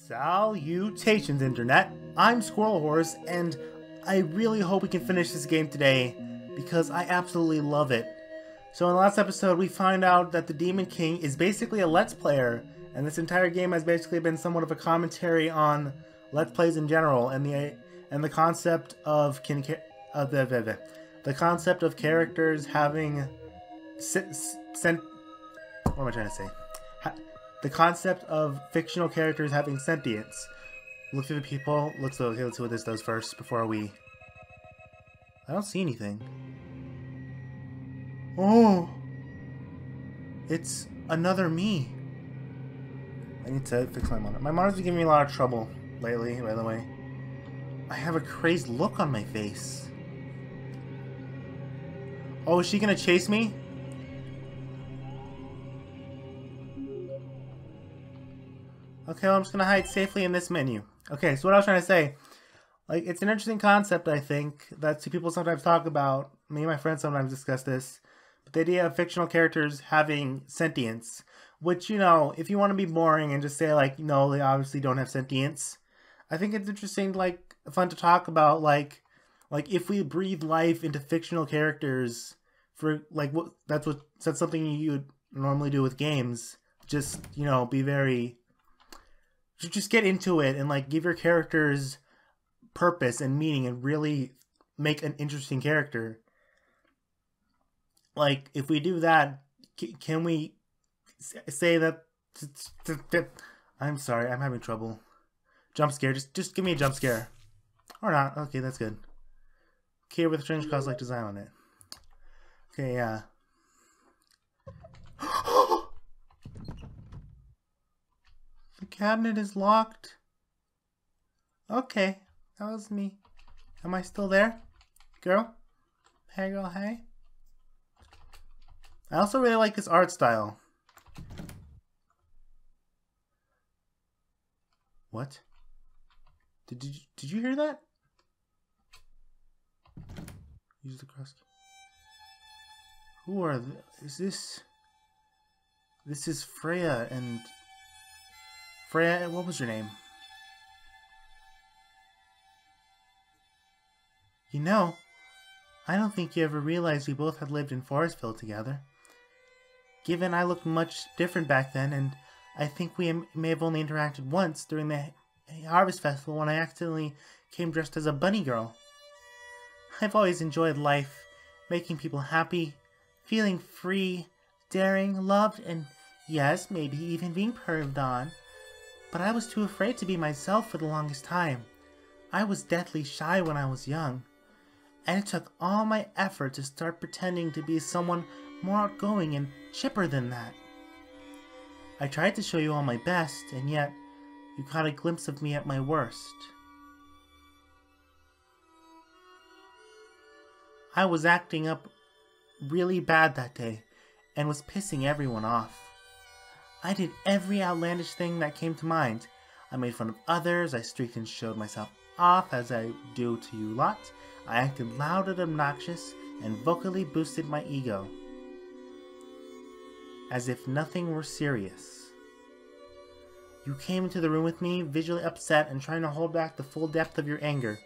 Salutations, Internet! I'm SquirrelHorse, and I really hope we can finish this game today, because I absolutely love it. So in the last episode, we find out that the Demon King is basically a Let's Player, and this entire game has basically been somewhat of a commentary on Let's Plays in general, and the concept of the concept of characters having what am I trying to say? The concept of fictional characters having sentience. Look through the people. Okay, let's see what this does first before we... I don't see anything. Oh! It's another me. I need to fix my monitor. My monitor's been giving me a lot of trouble lately, by the way. I have a crazed look on my face. Oh, is she gonna chase me? Okay, well, I'm just gonna hide safely in this menu. Okay, so what I was trying to say, like, it's an interesting concept, I think, that people sometimes talk about. Me and my friends sometimes discuss this. But the idea of fictional characters having sentience, which, you know, if you want to be boring and just say, like, no, they obviously don't have sentience, I think it's interesting, like, fun to talk about, like if we breathe life into fictional characters, for, like, that's something you would normally do with games. Just, you know, be very... Just get into it and, like, give your characters purpose and meaning and really make an interesting character. Like, if we do that, can we say that... I'm sorry, I'm having trouble. Jump scare, just give me a jump scare. Or not, okay, that's good. Okay, with a strange cosmic design on it. Okay, yeah. The cabinet is locked. Okay, that was me. Am I still there? Girl? Hey girl, hey? I also really like this art style. What? Did you hear that? Use the cross key. Who are is this? This is Freya and... Freya, what was your name? You know, I don't think you ever realized we both had lived in Forestville together. Given I looked much different back then, and I think we may have only interacted once during the Harvest Festival when I accidentally came dressed as a bunny girl. I've always enjoyed life, making people happy, feeling free, daring, loved, and yes, maybe even being perved on. But I was too afraid to be myself for the longest time. I was deathly shy when I was young, and it took all my effort to start pretending to be someone more outgoing and chipper than that. I tried to show you all my best, and yet you caught a glimpse of me at my worst. I was acting up really bad that day, and was pissing everyone off. I did every outlandish thing that came to mind. I made fun of others, I streaked and showed myself off as I do to you lot. I acted loud and obnoxious, and vocally boosted my ego. As if nothing were serious. You came into the room with me, visually upset and trying to hold back the full depth of your anger.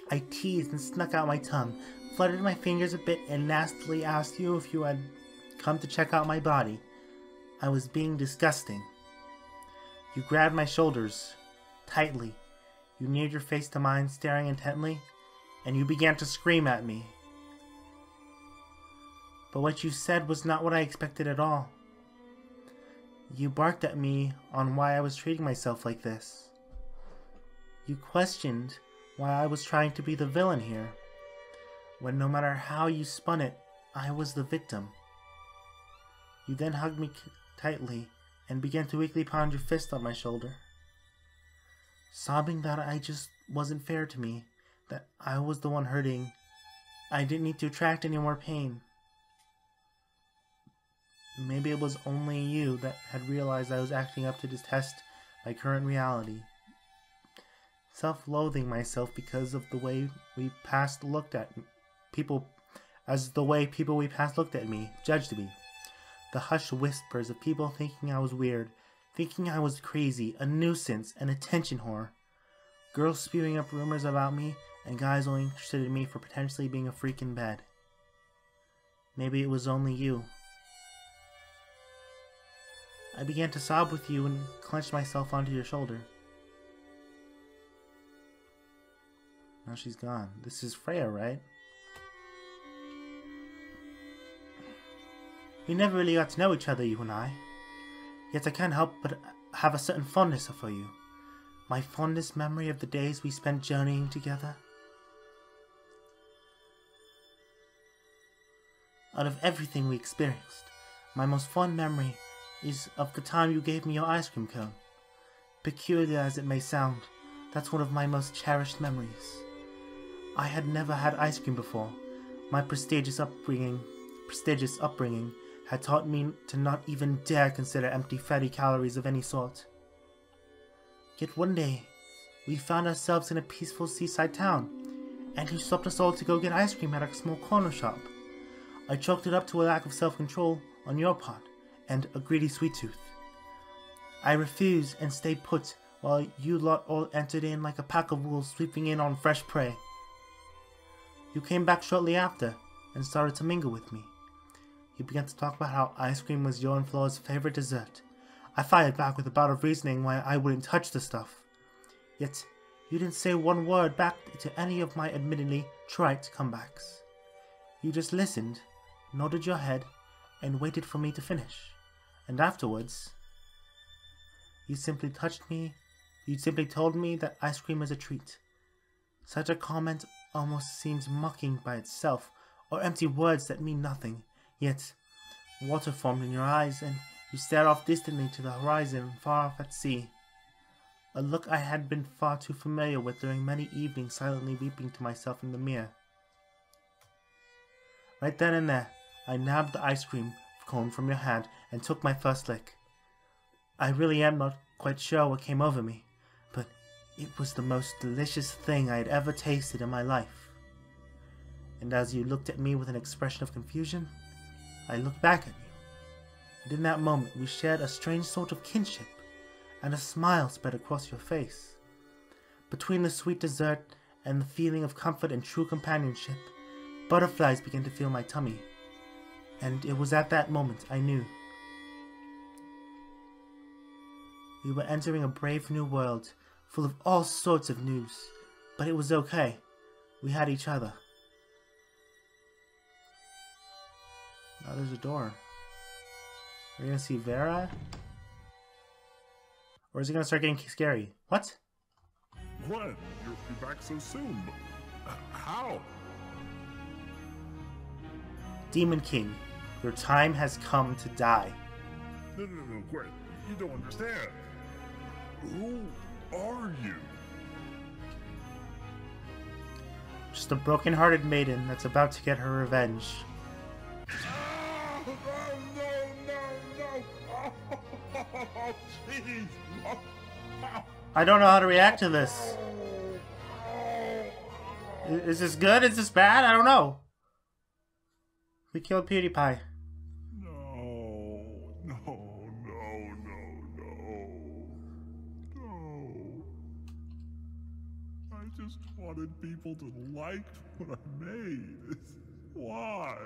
I teased and snuck out my tongue, fluttered my fingers a bit, and nastily asked you if you had come to check out my body. I was being disgusting. You grabbed my shoulders tightly. You neared your face to mine, staring intently, and you began to scream at me. But what you said was not what I expected at all. You barked at me on why I was treating myself like this. You questioned why I was trying to be the villain here, when no matter how you spun it, I was the victim. You then hugged me tightly and began to weakly pound your fist on my shoulder, sobbing that I just wasn't fair to me, that I was the one hurting. I didn't need to attract any more pain. Maybe it was only you that had realized I was acting up to test my current reality. Self-loathing myself because of the way we past looked at people, as the way people we past looked at me, judged me. The hushed whispers of people thinking I was weird, thinking I was crazy, a nuisance, an attention whore. Girls spewing up rumors about me, and guys only interested in me for potentially being a freak in bed. Maybe it was only you. I began to sob with you and clenched myself onto your shoulder. Now she's gone. This is Freya, right? We never really got to know each other, you and I. Yet I can't help but have a certain fondness for you. My fondest memory of the days we spent journeying together. Out of everything we experienced, my most fond memory is of the time you gave me your ice cream cone. Peculiar as it may sound, that's one of my most cherished memories. I had never had ice cream before. My prestigious upbringing had taught me to not even dare consider empty fatty calories of any sort. Yet one day, we found ourselves in a peaceful seaside town, and you stopped us all to go get ice cream at a small corner shop. I chalked it up to a lack of self-control on your part, and a greedy sweet tooth. I refused and stayed put while you lot all entered in like a pack of wolves sweeping in on fresh prey. You came back shortly after and started to mingle with me. You began to talk about how ice cream was your and Flora's favorite dessert. I fired back with a bout of reasoning why I wouldn't touch the stuff. Yet, you didn't say one word back to any of my admittedly trite comebacks. You just listened, nodded your head, and waited for me to finish. And afterwards, you simply told me that ice cream is a treat. Such a comment almost seems mocking by itself, or empty words that mean nothing. Yet, water formed in your eyes, and you stared off distantly to the horizon, far off at sea. A look I had been far too familiar with during many evenings silently weeping to myself in the mirror. Right then and there, I nabbed the ice cream cone from your hand and took my first lick. I really am not quite sure what came over me, but it was the most delicious thing I had ever tasted in my life. And as you looked at me with an expression of confusion, I looked back at you. And in that moment we shared a strange sort of kinship, and a smile spread across your face. Between the sweet dessert and the feeling of comfort and true companionship, butterflies began to fill my tummy. And it was at that moment I knew. We were entering a brave new world, full of all sorts of news. But it was okay. We had each other. Now there's a door. Are we gonna see Vera? Or is it gonna start getting scary? What? Gwen, you're back so soon. How? Demon King, your time has come to die. No, Gwen, you don't understand. Who are you? Just a broken-hearted maiden that's about to get her revenge. Oh, no. Oh, jeez. I don't know how to react to this. Is this good? Is this bad? I don't know. We killed PewDiePie. No. I just wanted people to like what I made. Why?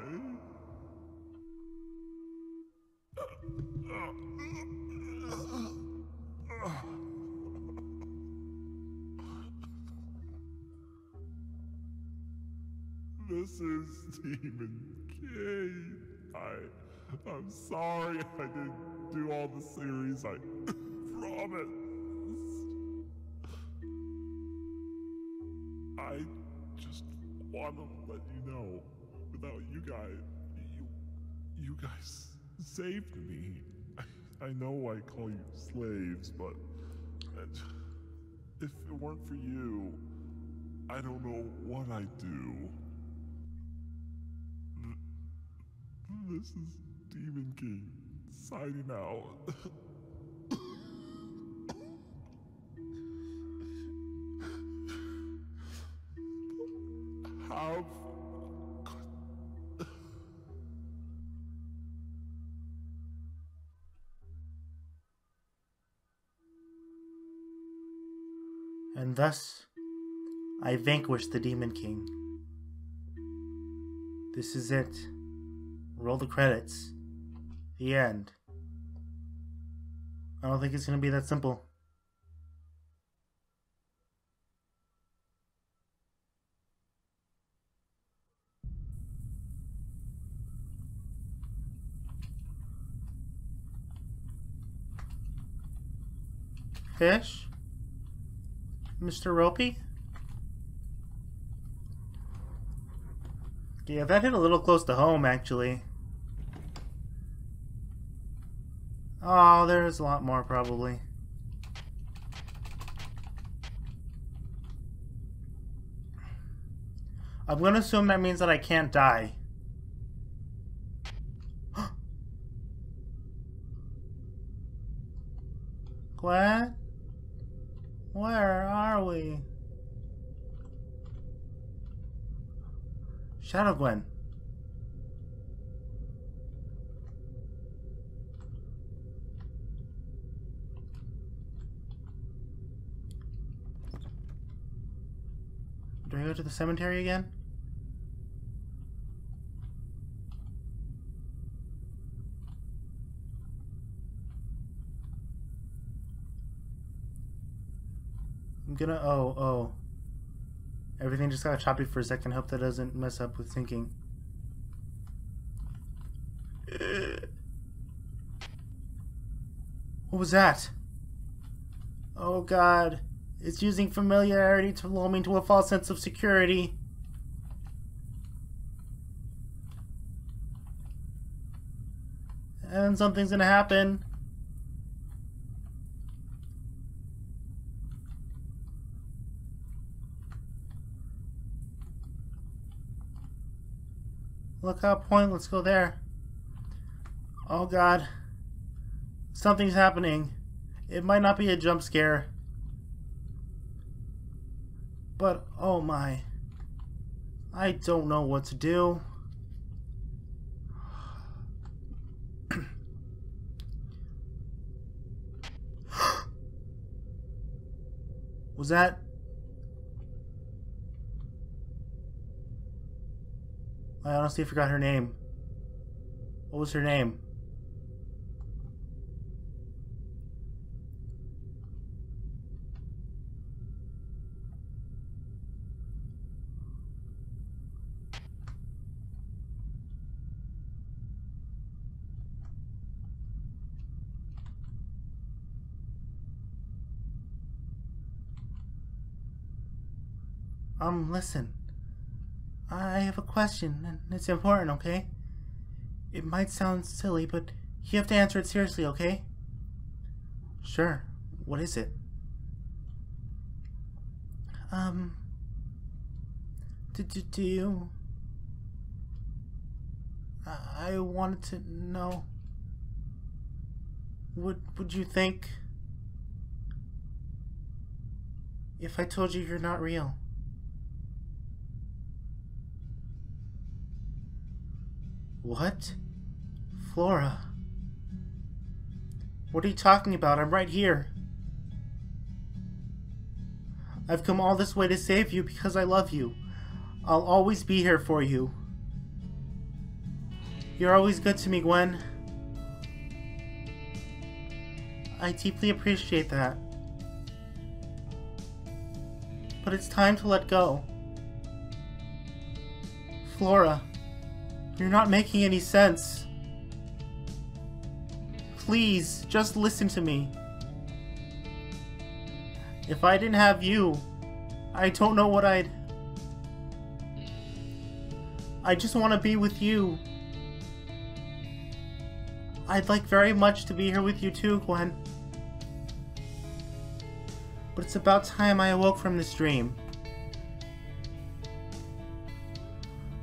This is Demon King. I'm sorry I didn't do all the series. I promise. I just want to let you know, without you guys, you guys saved me. I know I call you slaves, but if it weren't for you, I don't know what I'd do. This is Demon King, signing out. Have... And thus, I vanquished the Demon King. This is it. Roll the credits. The end. I don't think it's going to be that simple. Fish? Mr. Ropey? Yeah, that hit a little close to home, actually. Oh, there's a lot more, probably. I'm gonna assume that means that I can't die. Gwen? Where are we? Shadow Gwen. Do I go to the cemetery again? I'm gonna... Oh. Everything just got choppy for a second. Hope that doesn't mess up with syncing. What was that? Oh god. It's using familiarity to lull me into a false sense of security. And something's gonna happen. Lookout point, let's go there. Oh god. Something's happening. It might not be a jump scare. But, oh my. I don't know what to do. Was that... I honestly forgot her name. What was her name? Listen. I have a question, and it's important, okay? It might sound silly, but you have to answer it seriously, okay? Sure. What is it? Do you... I wanted to know... Would you think... if I told you you're not real? What? Flora? What are you talking about? I'm right here. I've come all this way to save you because I love you. I'll always be here for you. You're always good to me, Gwen. I deeply appreciate that. But it's time to let go. Flora. You're not making any sense. Please, just listen to me. If I didn't have you, I don't know what I just want to be with you. I'd like very much to be here with you too, Gwen. But it's about time I awoke from this dream.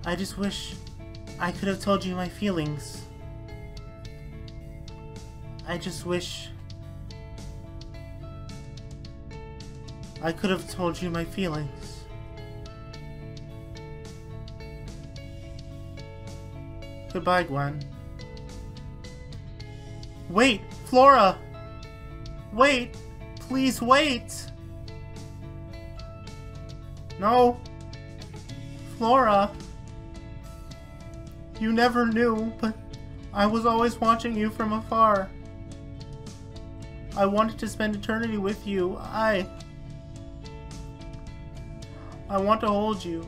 I just wish I could have told you my feelings. I just wish I could have told you my feelings. Goodbye, Gwen. Wait! Flora! Wait! Please wait! No! Flora! You never knew, but I was always watching you from afar. I wanted to spend eternity with you. I want to hold you,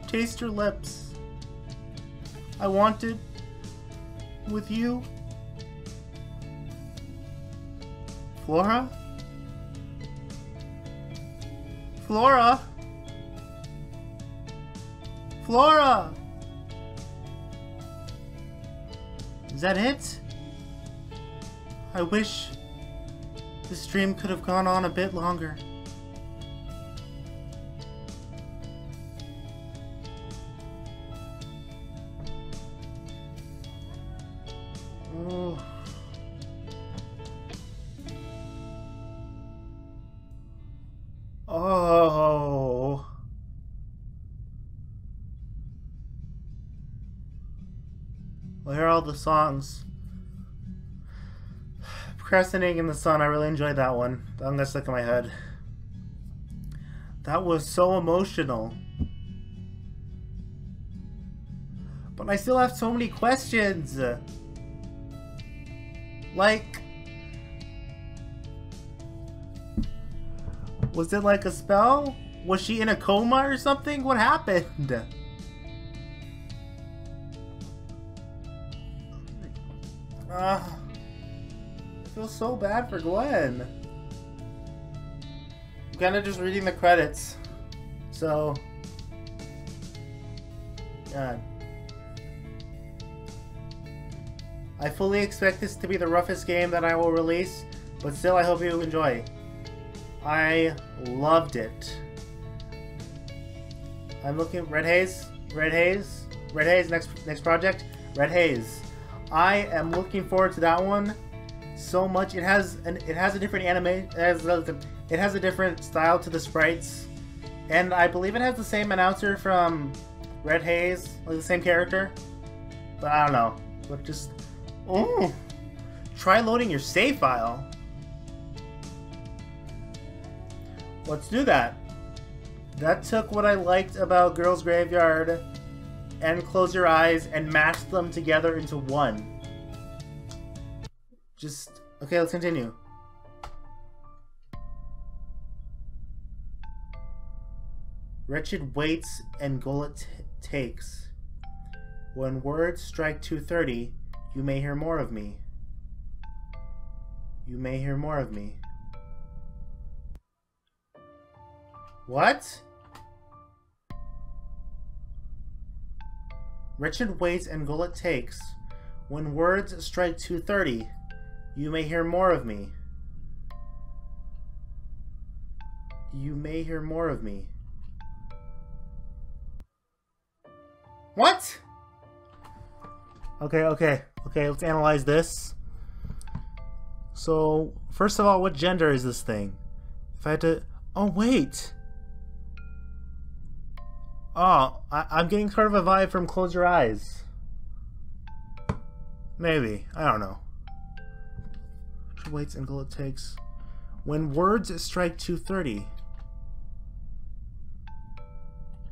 taste your lips. I wanted with you. Flora? Flora? Flora! Is that it? I wish this dream could have gone on a bit longer. Oh. Oh. Well, here are all the songs. Procrastinating in the Sun, I really enjoyed that one. That one got stuck in my head. That was so emotional. But I still have so many questions. Like, was it like a spell? Was she in a coma or something? What happened? I feel so bad for Gwen. I'm kind of just reading the credits. So, God. I fully expect this to be the roughest game that I will release, but still I hope you enjoy. I loved it. I'm looking Red Haze, next project, Red Haze. I am looking forward to that one so much. It has a different it has a different style to the sprites, and I believe it has the same announcer from Red Haze, like the same character. But I don't know. But just try loading your save file. Let's do that. That took what I liked about Girls' Graveyard and Close Your Eyes and mashed them together into one. Okay, let's continue. Wretched waits and gullet takes. When words strike 2:30, you may hear more of me. You may hear more of me. What? Wretched waits and gullet takes. When words strike 2:30, you may hear more of me. You may hear more of me. What? Okay, let's analyze this. So, first of all, what gender is this thing? If I had to... Oh, wait! Oh, I'm getting sort of a vibe from Close Your Eyes. Maybe. I don't know. Waits until it takes. When words strike 2:30,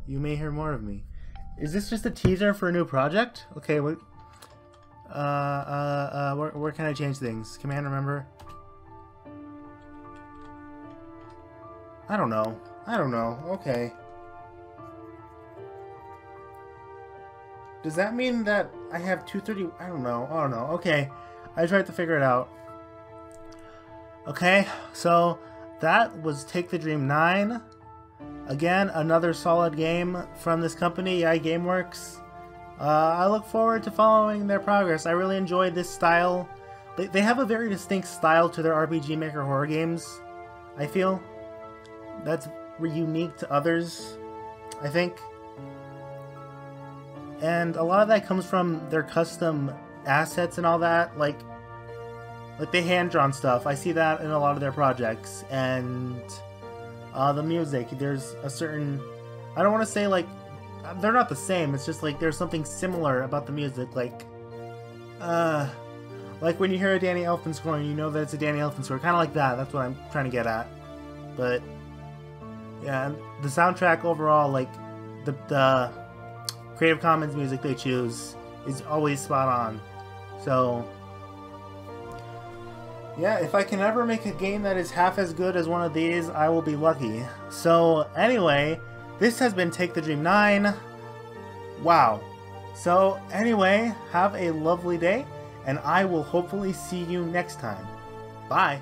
you may hear more of me. Is this just a teaser for a new project? Okay, what? Where can I change things? Command remember? I don't know. Okay. Does that mean that I have 2:30? I don't know. Okay. I tried to figure it out. Okay, so that was Take the Dream 9. Again, another solid game from this company, AI Gameworks. I look forward to following their progress. I really enjoyed this style. They have a very distinct style to their RPG Maker horror games, I feel. That's unique to others, I think. And a lot of that comes from their custom assets and all that, like the hand-drawn stuff. I see that in a lot of their projects. And the music, there's a certain... I don't want to say, like... They're not the same, it's just, like, there's something similar about the music, like when you hear a Danny Elfman score and you know that it's a Danny Elfman score. Kind of like that, that's what I'm trying to get at. But... Yeah, and the soundtrack overall, like the Creative Commons music they choose is always spot on. So yeah, if I can ever make a game that is half as good as one of these, I will be lucky. So anyway, this has been Take the Dream 9. Wow. So anyway, have a lovely day, and I will hopefully see you next time. Bye.